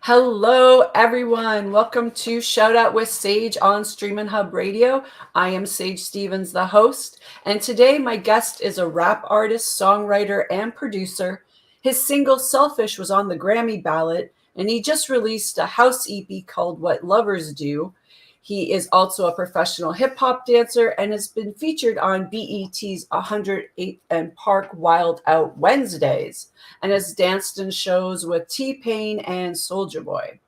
Hello, everyone. Welcome to Shout Out with Sage on Streamin' Hub Radio. I am Sage Stevens, the host, and today my guest is a rap artist, songwriter, and producer. His single Selfish was on the Grammy ballot, and he just released a house EP called What Lovers Do. He is also a professional hip hop dancer and has been featured on BET's 108th and Park Wild Out Wednesdays and has danced in shows with T-Pain and Soulja Boy.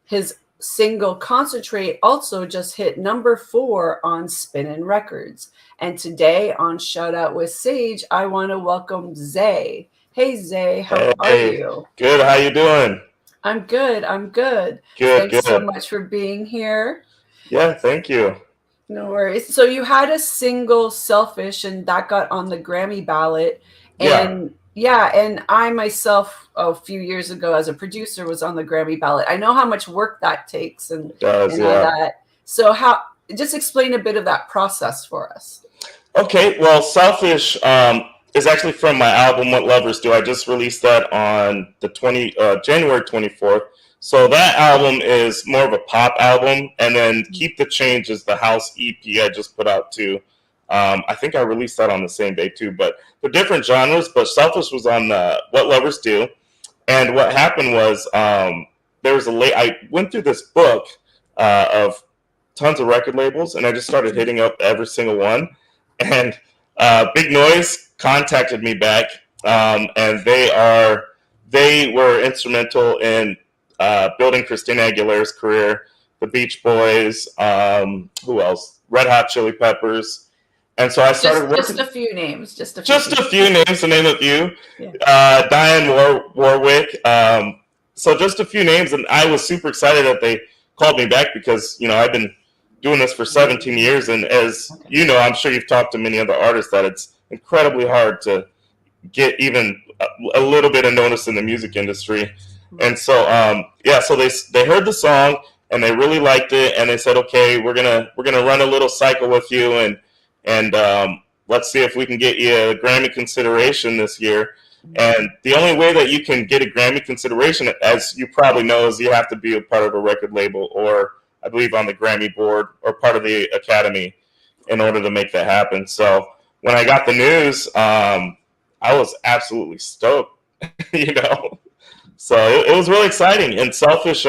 His single Concentrate also just hit number 4 on Spinnin' Records. And today on Shout Out with Sage, I want to welcome Zay. Hey Zay, how are Hey, you? good. How you doing? I'm good. I'm good. Good, Thanks so good. much for being here. Yeah, thank you. No worries. So you had a single Selfish and that got on the Grammy ballot. Yeah, And yeah, and I myself a few years ago as a producer was on the Grammy ballot. I know how much work that takes it does. and all Yeah. that. So how just explain a bit of that process for us. Okay. Well, Selfish is actually from my album What Lovers Do. I just released that on the January 24th. So that album is more of a pop album, and then Keep the Change is the house EP I just put out too. I think I released that on the same day too, but they're different genres. But Selfish was on What Lovers Do. And what happened was there was I went through this book of tons of record labels, and I just started hitting up every single one. And Big Noise contacted me back, and they were instrumental in building Christina Aguilera's career. The Beach Boys, who else? Red Hot Chili Peppers. And so I started Just working. a few names. Just a few. Just a few names to name a few. Yeah. Diane Warwick. So just a few names, and I was super excited that they called me back because I've been doing this for 17 years, and as you know, I'm sure you've talked to many other artists that it's incredibly hard to get even a little bit of notice in the music industry. And so so they heard the song and they really liked it, and they said, okay, we're gonna run a little cycle with you, and let's see if we can get you a Grammy consideration this year. And the only way that you can get a Grammy consideration, as you probably know, is you have to be a part of a record label, or I believe on the Grammy board, or part of the Academy, in order to make that happen. So when I got the news, I was absolutely stoked, you know. So it was really exciting. And Selfish,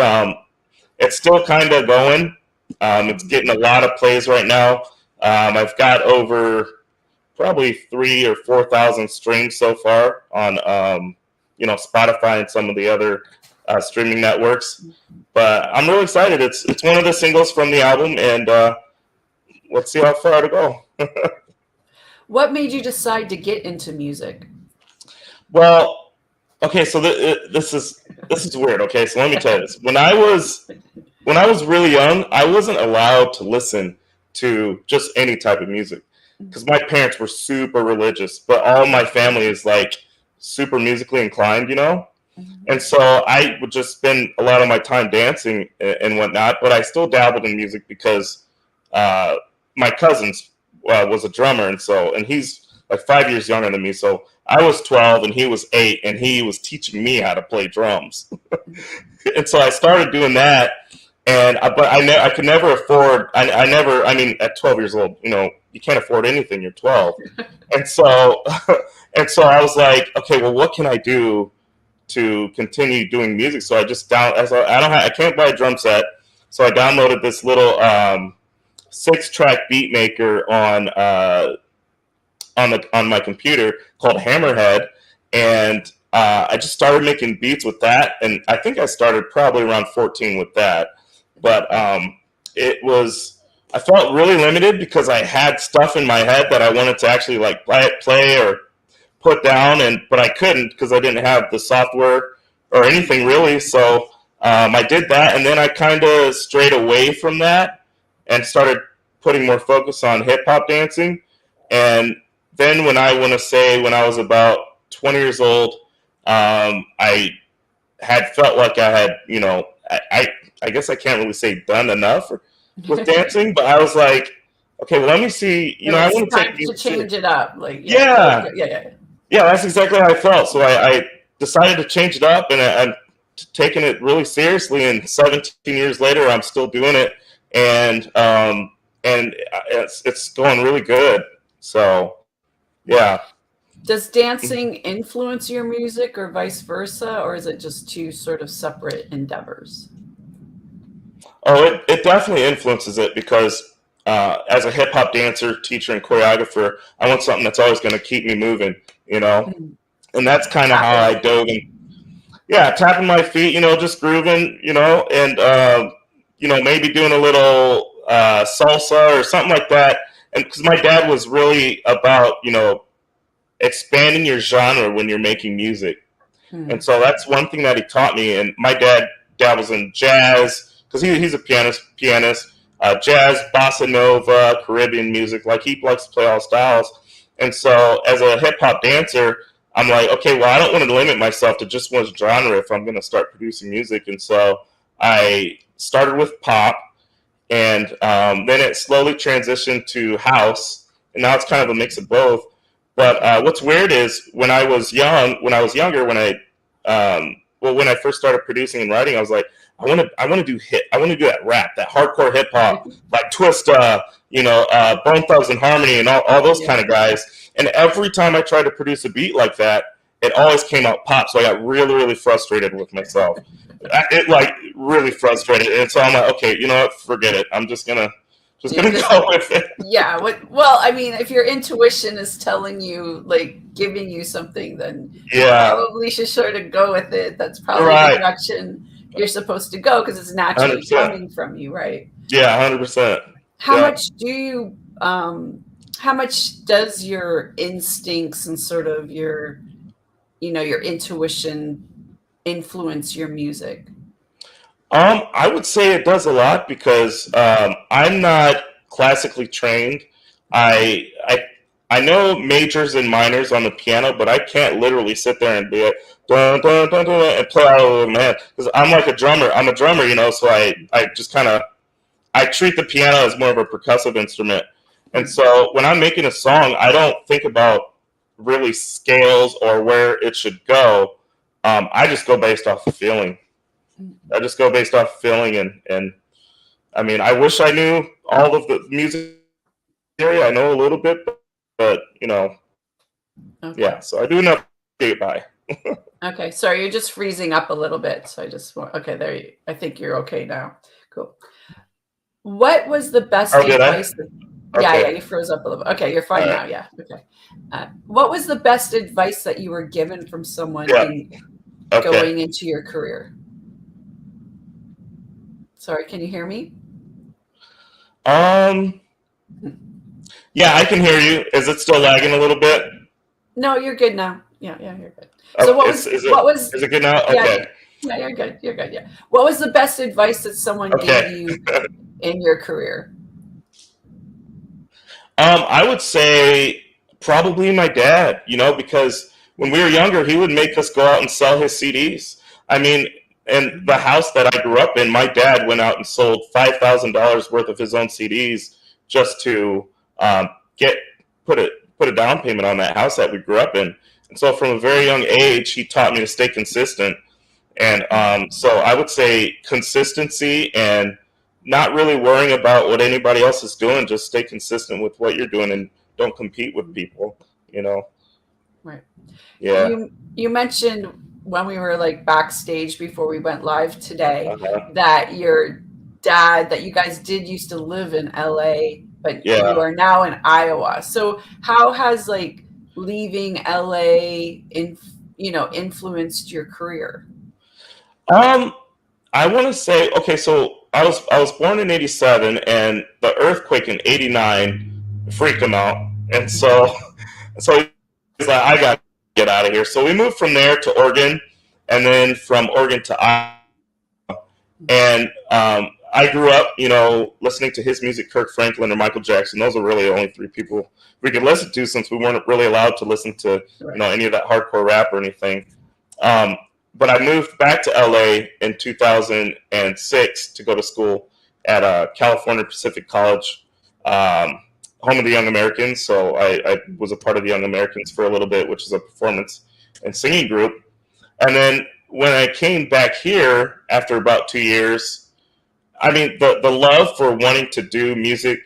it's still kind of going. It's getting a lot of plays right now. I've got over probably 3,000 or 4,000 streams so far on Spotify and some of the other streaming networks. But I'm really excited. It's one of the singles from the album, and let's see how far to go. What made you decide to get into music? Well, okay, so this is weird. Okay, so let me tell you this. When I was really young, I wasn't allowed to listen to just any type of music because my parents were super religious, but all my family is like super musically inclined, you know. And so I would just spend a lot of my time dancing and whatnot, but I still dabbled in music because my cousin was a drummer, and he's like 5 years younger than me. So I was 12 and he was 8, and he was teaching me how to play drums. And so I started doing that, but I could never afford. I mean, at 12 years old, you can't afford anything. You're 12, and so I was like, okay, well, what can I do to continue doing music? So I just I can't buy a drum set, so I downloaded this little 6-track beat maker on my computer called Hammerhead, and I just started making beats with that, and I think I started probably around 14 with that. But I felt really limited because I had stuff in my head that I wanted to actually like play or put down, but I couldn't because I didn't have the software or anything really. So I did that, and then I kind of strayed away from that and started putting more focus on hip hop dancing. And then when I was about 20 years old, I had felt like I had, I guess I can't really say done enough with dancing, but I was like, okay, well, let me see, I want to take to change it up. Like, yeah. yeah. Yeah, that's exactly how I felt. So I decided to change it up, and taken it really seriously, and 17 years later, I'm still doing it, and it's going really good. So, yeah. Does dancing influence your music or vice versa, or is it just two sort of separate endeavors? Oh, it definitely influences it because as a hip hop dancer, teacher, and choreographer, I want something that's always going to keep me moving, you know? Mhm. And that's kind of how Tapping. I dove in. Yeah, tapping my feet, just grooving, and, maybe doing a little salsa or something like that. And because my dad was really about, expanding your genre when you're making music. And Hmm. so that's one thing that he taught me. And my dad dabbles in jazz because he's a pianist, jazz, bossa nova, Caribbean music. Like he likes to play all styles. And so as a hip hop dancer, I'm like, okay, well, I don't want to limit myself to just one genre if I'm going to start producing music. And so I started with pop, and then it slowly transitioned to house, and now it's kind of a mix of both. But what's weird is when I was younger, when I first started producing and writing, I was like, I want to do that rap, that hardcore hip hop, like Twista, Bone Thugs and Harmony, and all those Yeah. kind of guys. And every time I tried to produce a beat like that, it always came out pop. So I got really, really frustrated with myself. It like really frustrated, and so I'm like, okay, you know what? Forget it. I'm just You're gonna just go with it. yeah. Well, I mean, if your intuition is telling you, like, giving you something, then you Yeah, probably should sort of go with it. That's probably the right. direction you're supposed to go because it's Hundred naturally percent. coming from you, right? Yeah, 100%. How Yeah. much do you how much does your instincts and sort of your intuition influence your music? I would say it does a lot because I'm not classically trained. I I I know majors and minors on the piano, but I can't literally sit there and be like dun dun dun dun and play out of the man because I'm like a drummer. I'm a drummer, so I just kind of I treat the piano as more of a percussive instrument. And so when I'm making a song, I don't think about really scales or where it should go. I just go based off of feeling. I just go based off feeling, and I mean, I wish I knew all of the music area. I know a little bit, but Okay. yeah. So I do enough to get by. Okay. Sorry, you're just freezing up a little bit. So I just want, okay, there you, I think you're okay now. Cool. What was the best Oh, did I? advice that, yeah, Okay. you froze up a little bit. Okay, you're All fine right. now. Yeah. Okay. What was the best advice that you were given from someone Yeah. in Okay. going into your career? Sorry, can you hear me? Um. Yeah, I can hear you. Is it still lagging a little bit? No, you're good now. Yeah, yeah, you're good. So Oh, is it is it good now? yeah, Okay. yeah, you're good. You're good. Yeah. What was the best advice that someone gave Okay. you in your career? I would say probably my dad, because when we were younger, he would make us go out and sell his CDs. I mean, in the house that I grew up in, my dad went out and sold $5,000 worth of his own CDs just to get put a put a down payment on that house that we grew up in. And so, from a very young age, he taught me to stay consistent. And so, I would say consistency and not really worrying about what anybody else is doing. Just stay consistent with what you're doing and don't compete with people. You know. Right. Yeah. You mentioned when we were like backstage before we went live today Uh-huh. that your dad that you guys did used to live in LA, but you Yeah. are now in Iowa. So how has like leaving LA influenced your career? Um, I want to say okay. So I was born in '87, and the earthquake in '89 freaked him out, and so he's like, I got to get out of here. So we moved from there to Oregon, and then from Oregon to Iowa. And I grew up, listening to his music, Kirk Franklin or Michael Jackson. Those are really the only three people we could listen to since we weren't really allowed to listen to, Right. any of that hardcore rap or anything. Um, but I moved back to LA in 2006 to go to school at California Pacific College, home of the Young Americans. So I was a part of the Young Americans for a little bit, which is a performance and singing group. And then when I came back here after about 2 years, I mean, the love for wanting to do music,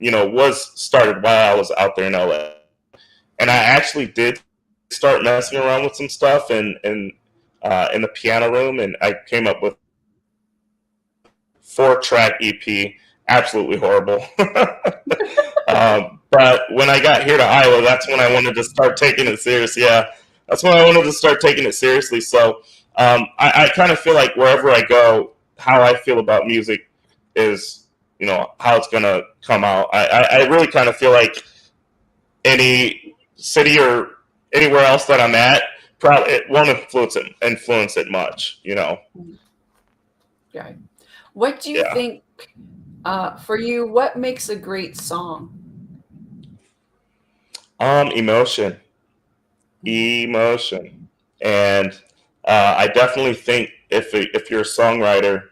was started while I was out there in LA. And I actually did start messing around with some stuff in the piano room, and I came up with 4-track EP, absolutely horrible. But when I got here to Iowa, that's when I wanted to start taking it serious. Yeah, that's when I wanted to start taking it seriously. So I kind of feel like wherever I go, how I feel about music is, how it's gonna come out. I really kind of feel like any city or anywhere else that I'm at, probably it won't influence it much. Okay. What do you Yeah. think, for you, what makes a great song? Emotion. Emotion. And I definitely think if you're a songwriter,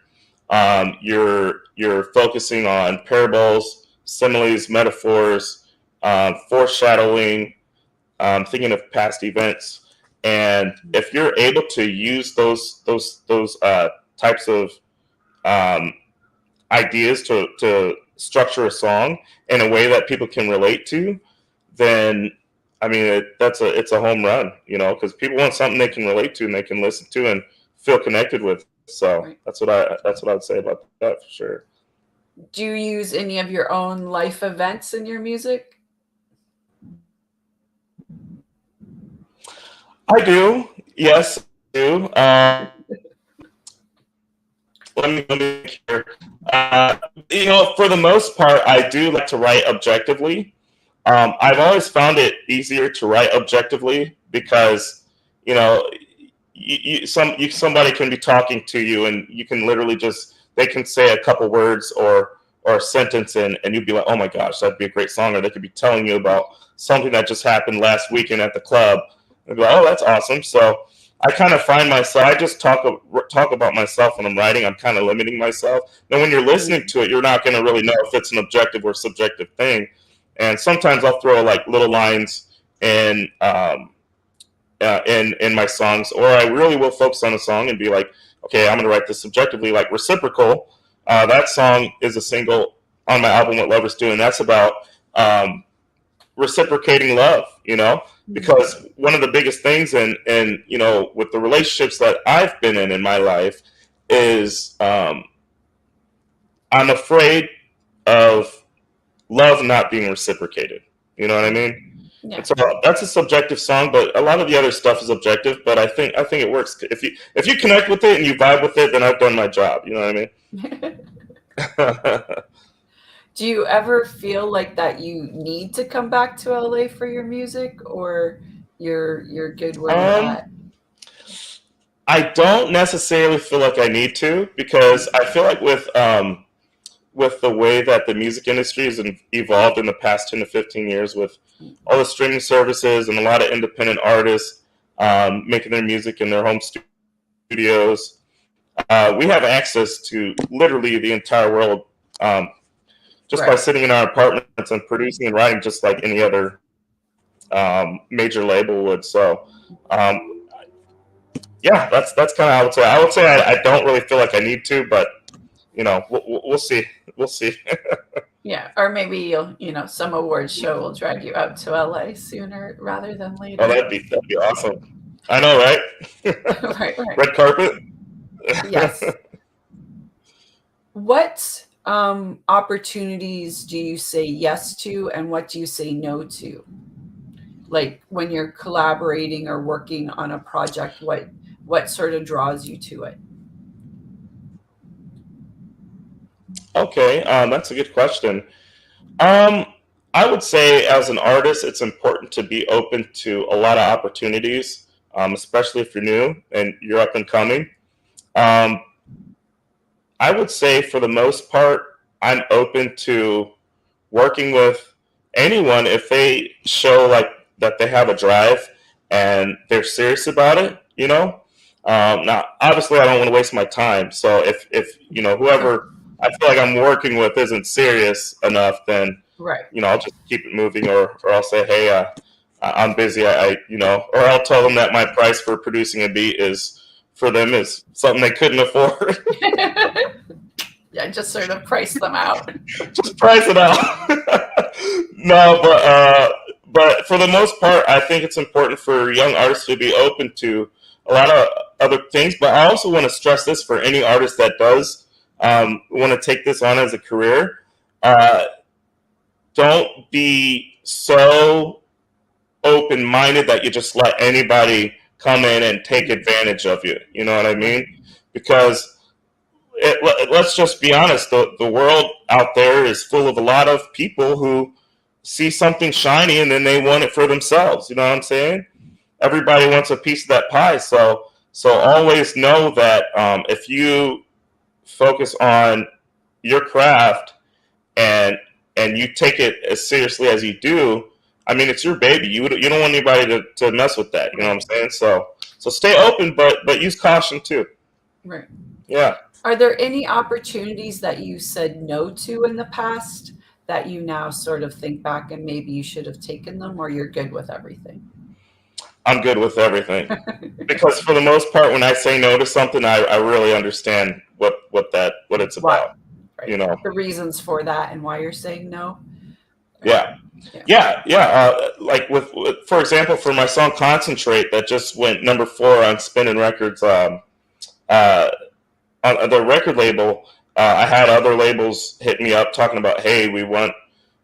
you're focusing on parables, similes, metaphors, foreshadowing, thinking of past events, and if you're able to use those types of um, ideas to structure a song in a way that people can relate to, then I mean it's a home run, because people want something they can relate to and they can listen to and feel connected with. So Right. that's what I'd say about that for sure. Do you use any of your own life events in your music? I do, yes, I do. Let me think here. Uh, for the most part, I do like to write objectively. I've always found it easier to write objectively because you know somebody can be talking to you and you can literally just they can say a couple words or a sentence and you'd be like, oh my gosh, that'd be a great song. Or they could be telling you about something that just happened last weekend at the club and be like, oh, that's awesome. So I kind of find myself, I just talk about myself when I'm writing. I'm kind of limiting myself. Now, when you're listening to it, you're not going to really know if it's an objective or subjective thing. And sometimes I'll throw like little lines in my songs, or I really will focus on a song and be like, okay, I'm going to write this subjectively. Like Reciprocal, that song is a single on my album What Lovers Do, and that's about reciprocating love, because one of the biggest things and with the relationships that I've been in my life is I'm afraid of love not being reciprocated. You know what I mean? Yeah. And so that's a subjective song, but a lot of the other stuff is objective. But I think it works. If you connect with it and you vibe with it, then I've done my job. You know what I mean? Do you ever feel like that you need to come back to LA for your music, or you're good where you're um, at? I don't necessarily feel like I need to because I feel like with the way that the music industry has evolved in the past 10 to 15 years with all the streaming services and a lot of independent artists making their music in their home studios. We have access to literally the entire world just by Right. sitting in our apartments and producing and writing just like any other major label would. So, yeah, that's kind of how I would say. I would say I don't really feel like I need to, but we'll see. We'll see. Yeah. Or maybe some award show will drag you out to LA sooner rather than Oh, later. that'd be awesome. I know, right? Right, right. Red carpet. Yes. What opportunities do you say yes to, and what do you say no to? Like when you're collaborating or working on a project, what sort of draws you to it? Okay, that's a good question. Um, I would say as an artist, it's important to be open to a lot of opportunities, especially if you're new and you're up and coming. Um, I would say for the most part, I'm open to working with anyone if they show like that they have a drive and they're serious about it. Now obviously I don't want to waste my time. So if whoever I feel like I'm working with isn't serious enough, then Right. I'll just keep it moving, or I'll say, hey, I'm busy. Or I'll tell them that my price for producing a beat is for them is something they couldn't afford. Yeah, just sort of price them out. Just price it out. No, but for the most part, I think it's important for young artists to be open to a lot of other things. But I also want to stress this for any artist that does want to take this on as a career. Uh, don't be so open-minded that you just let anybody come in and take advantage of you. You know what I mean? Because let's just be honest, the world out there is full of a lot of people who see something shiny and then they want it for themselves. You know what I'm saying? Everybody wants a piece of that pie. So always know that if you focus on your craft and you take it as seriously as you do, I mean, it's your baby. You don't want anybody to mess with that. You know what I'm saying? So stay open, but use caution too. Right. Yeah. Are there any opportunities that you said no to in the past that you now sort of think back and maybe you should have taken them, or you're good with everything? I'm good with everything because for the most part, when I say no to something, I really understand what it's about. Right. You know, the reasons for that and why you're saying no. Yeah. Like for example, for my song "Concentrate" that just went number 4 on Spinning Records, uh, on the record label, I had other labels hit me up talking about, hey, we want,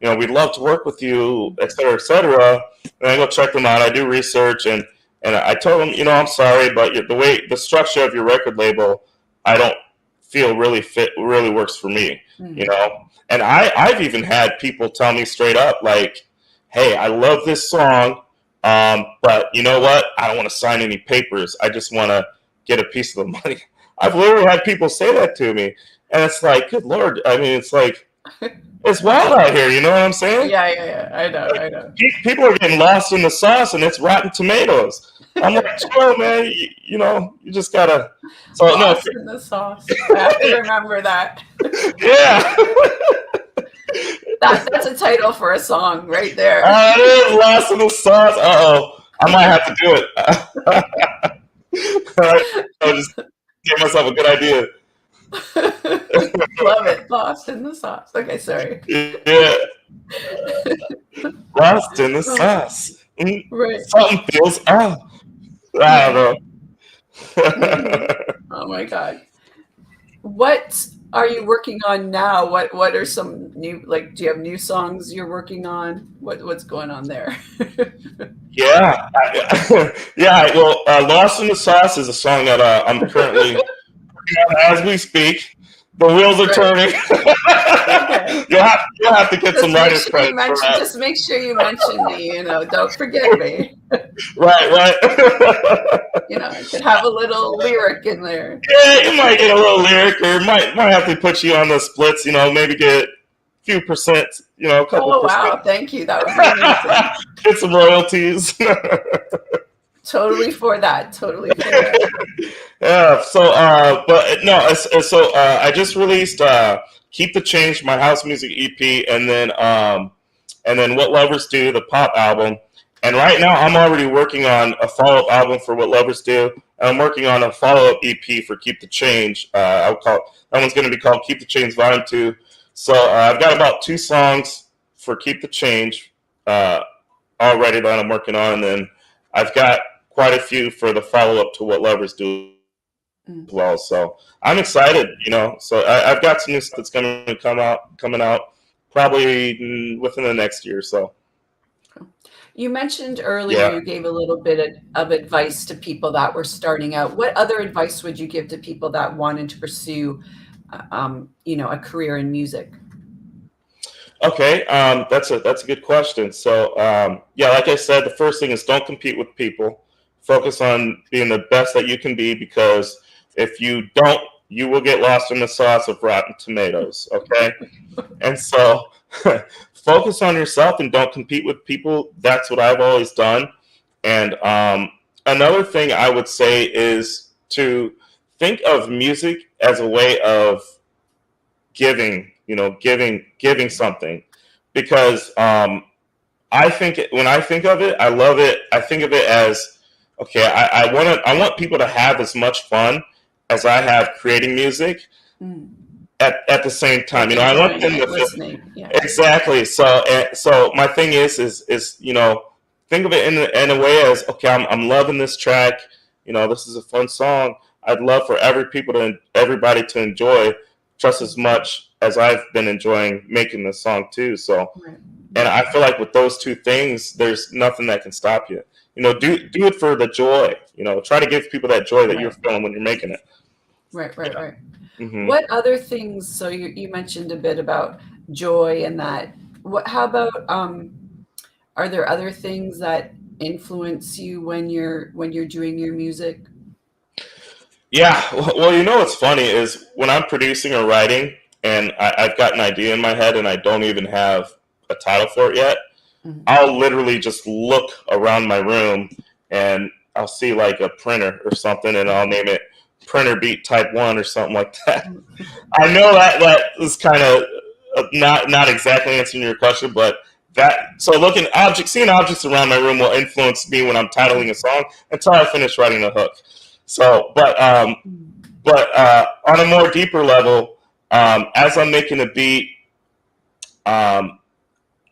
we'd love to work with you, et cetera, et cetera. And I go check them out. I do research, and I told them, I'm sorry, but the structure of your record label, I don't feel really works for me, And I've even had people tell me straight up, like, hey, I love this song, but you know what? I don't want to sign any papers. I just want to get a piece of the money. I've literally had people say that to me, and it's like, good Lord. I mean, it's like, it's wild out here. You know what I'm saying? Yeah. I know. People are getting lost in the sauce, and it's rotten tomatoes. I'm like, chill, man. You just gotta. So lost in the sauce. I have to remember that. Yeah. That's a title for a song right there. It is lost in the sauce. I might have to do it. I'll just give myself a good idea. Love it. Lost in the sauce. Okay, sorry. Yeah. Lost in the sauce. Right. Something feels off. I don't know. Oh my God. What are you working on now? What are some new, like, do you have new songs you're working on? What's going on there? Yeah. Well, Lost in the Sauce is a song that I'm currently working on as we speak. The wheels are turning. Okay. You'll have to get some writer's credit for that. Just make sure you mention me. Don't forget me. Right. I could have a little lyric in there. Yeah, you might get a little lyric, or might have to put you on the splits. Maybe get a few percent. A couple. Oh wow! Thank you. That would be amazing. Get some royalties. Totally for that. Yeah. So, but no. So, I just released "Keep the Change," my house music EP, and then "What Lovers Do," the pop album. And right now, I'm already working on a follow-up album for "What Lovers Do." And I'm working on a follow-up EP for "Keep the Change." That one's going to be called "Keep the Change Volume 2." So I've got about 2 songs for "Keep the Change" already that I'm working on, and then I've got quite a few for the follow-up to "What Lovers Do" as well. So I'm excited, So I've got some new stuff that's going to coming out probably within the next year or so. You mentioned earlier you gave a little bit of advice to people that were starting out. What other advice would you give to people that wanted to pursue, a career in music? Okay, that's a good question. So, like I said, the first thing is don't compete with people. Focus on being the best that you can be, because if you don't, you will get lost in the sauce of rotten tomatoes. Okay, and so focus on yourself and don't compete with people. That's what I've always done. And another thing I would say is to think of music as a way of giving, giving something, because when I think of it, I love it. I think of it as, okay, I want people to have as much fun as I have creating music Mm. at the same time. Like You know, I want enjoying them it, to feel listening. Yeah. exactly. So my thing is think of it in a way as, okay, I'm loving this track. You know, this is a fun song. I'd love for everybody to enjoy just as much as I've been enjoying making this song too. So, Right. and I feel like with those two things, there's nothing that can stop you. You know, do it for the joy. You know, try to give people that joy that you're Right. feeling when you're making it. Right. Right. Right. Hmm. What other things? So you mentioned a bit about joy and that. What? How about are there other things that influence you when you're doing your music? Yeah. Well, you know what's funny is when I'm producing or writing, and I've got an idea in my head, and I don't even have a title for it yet. Mhm. I'll literally just look around my room, and I'll see like a printer or something, and I'll name it Printer Beat Type One or something like that. I know that is kind of not exactly answering your question, but seeing objects around my room will influence me when I'm titling a song until I finish writing the hook. So, but on a more deeper level, as I'm making a beat, um,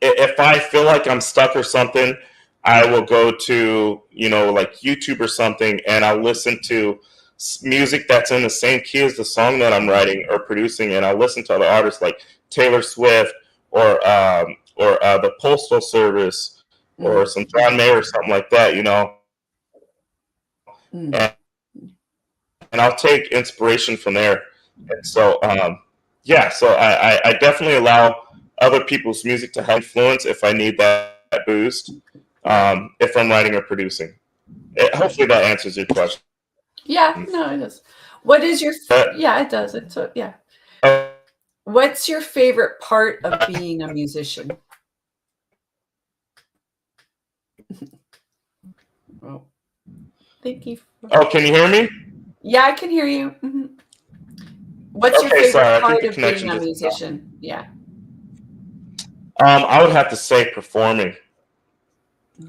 if I feel like I'm stuck or something, I will go to, like YouTube or something, and I'll listen to music that's in the same key as the song that I'm writing or producing, and I'll listen to other artists like Taylor Swift or the Postal Service or Mm, some John Mayer or something like that, mm, and, and I'll take inspiration from there. And so, yeah, so I definitely allow other people's music to help influence if I need that boost, right. if I'm writing or producing. Hopefully that answers your question. Yeah, no, it does. What is your Uh, yeah, it does. It's yeah. uh, What's your favorite part of being a musician? Oh, thank you. oh, can you hear me? Yeah, I can hear you. Mhm. What's your Okay, favorite sorry. I think part the of being connection a just. musician? Yeah. I would have to say performing.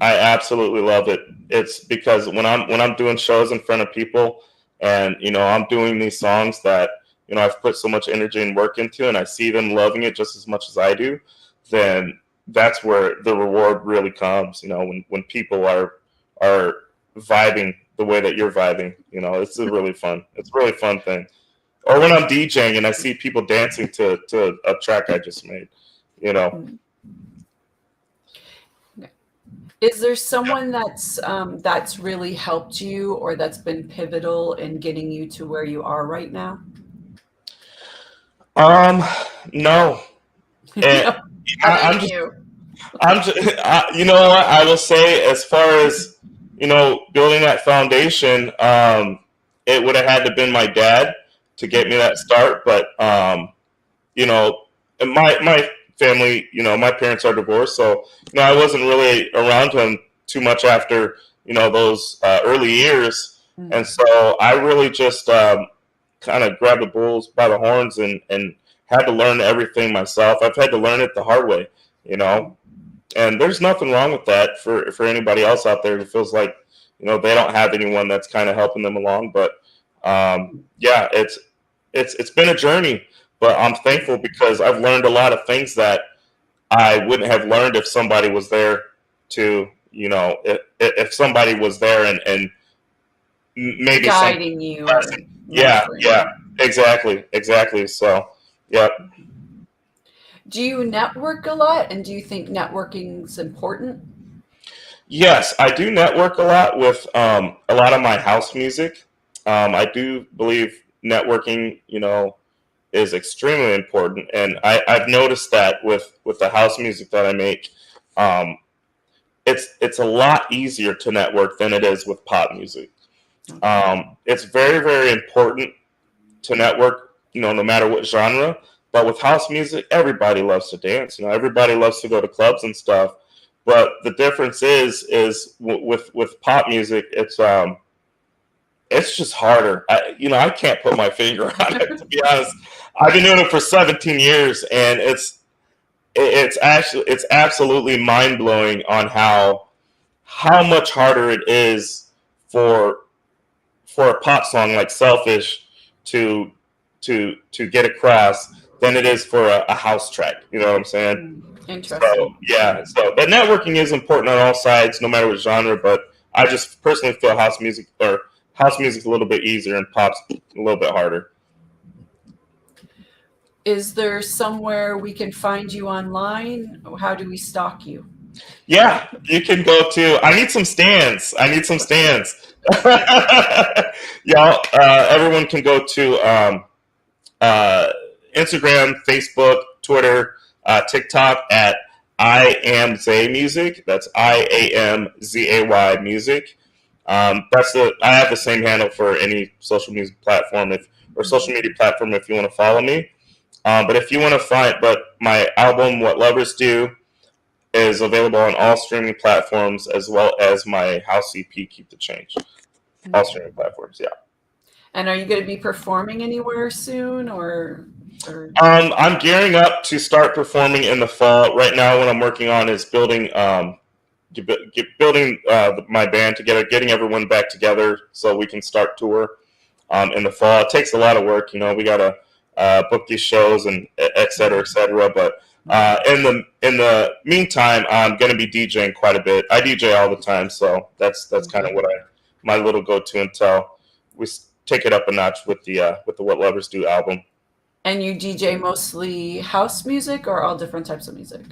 I absolutely love it. It's because when I'm doing shows in front of people, and I'm doing these songs that I've put so much energy and work into, and I see them loving it just as much as I do, then that's where the reward really comes. When people are vibing the way that you're vibing, it's a really fun thing. Or when I'm DJing and I see people dancing to a track I just made, you know. Mm. Is there someone that's really helped you or that's been pivotal in getting you to where you are right now? Um, no, and No, I, other I'm than just you. I'm just, you know what I will say as far as building that foundation. It would have had to been my dad to get me that start, but you know, my family, my parents are divorced, so I wasn't really around him too much after those early years, and Mm, so I really just kind of grabbed the bulls by the horns and had to learn everything myself. I've had to learn it the hard way, you know. mm, And there's nothing wrong with that for anybody else out there that feels like they don't have anyone that's kind of helping them along. But yeah, it's been a journey, but I'm thankful because I've learned a lot of things that I wouldn't have learned if somebody was there to if somebody was there and maybe some guiding you or yeah, mentoring yeah, you. exactly. So yeah. Do you network a lot, and do you think networking's important? Yes, I do network a lot with a lot of my house music. I do believe networking, is extremely important, and I've noticed that with the house music that I make, um, it's a lot easier to network than it is with pop music. Okay. It's very very important to network, no matter what genre. But with house music, everybody loves to dance. Everybody loves to go to clubs and stuff. But the difference with pop music, it's just harder. I can't put my finger on it, to be honest. I've been doing it for 17 years, and it's absolutely mind blowing on how much harder it is for a pop song like "Selfish" to get across than it is for a house track. You know what I'm saying? Interesting. So yeah, so but networking is important on all sides, no matter what genre. But I just personally feel house music a little bit easier and pop's a little bit harder. Is there somewhere we can find you online? How do we stalk you? Yeah, you can go to. I need some stands. Y'all, everyone can go to Instagram, Facebook, Twitter, TikTok at I am Zay Music. That's IAMZAY Music. I have the same handle for any social music platform social media platform if you want to follow me. But if you want to but my album What Lovers Do is available on all streaming platforms as well as my house EP Keep the Change. All streaming platforms, yeah. And are you going to be performing anywhere soon, or? I'm gearing up to start performing in the fall. Right now, what I'm working on is building my band together, getting everyone back together so we can start tour in the fall. It takes a lot of work, we got to book these shows and et cetera, et cetera. But in the meantime, I'm going to be DJing quite a bit. I DJ all the time, so that's kind of what my little go-to until we take it up a notch with the What Lovers Do album. And you DJ mostly house music or all different types of music?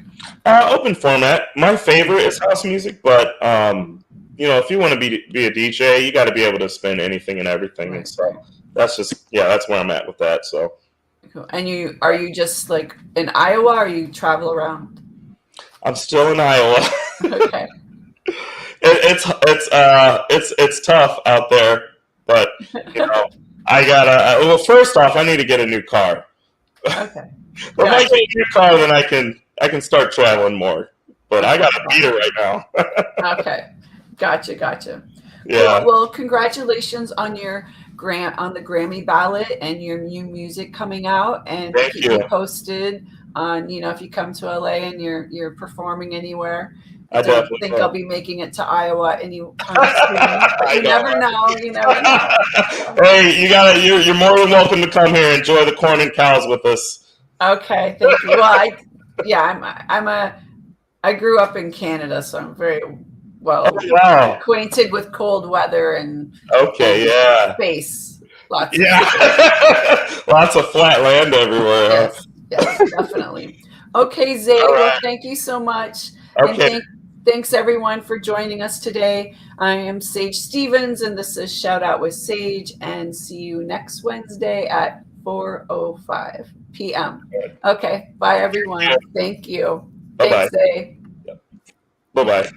Open format. My favorite is house music, but if you want to be a DJ, you got to be able to spin anything and everything. Right. And so that's where I'm at with that. So. Cool. And are you just like in Iowa, or you travel around? I'm still in Iowa. Okay. It's tough out there, but I gotta. Well, first off, I need to get a new car. Okay. If I get a new car, then I can start traveling more. But I got a beater right now. Okay. Gotcha. Yeah. Well, congratulations on your on the Grammy ballot and your new music coming out. And keep me posted on if you come to LA and you're performing anywhere. I don't think I'll be making it to Iowa anytime soon. But you never know. Hey, you're more than welcome to come here. Enjoy the corn and cows with us. Okay, thank you. Well, I grew up in Canada, so I'm very acquainted with cold weather and space. Lots of flat land everywhere. Yes, definitely. Okay, Zay. Right. Well, thank you so much. Okay. And thanks everyone for joining us today. I am Sage Stevens, and this is Shout Out with Sage. And see you next Wednesday at 4:05 p.m. Okay. Bye, everyone. Thank you. Bye-bye. Thanks, Zay. Bye-bye.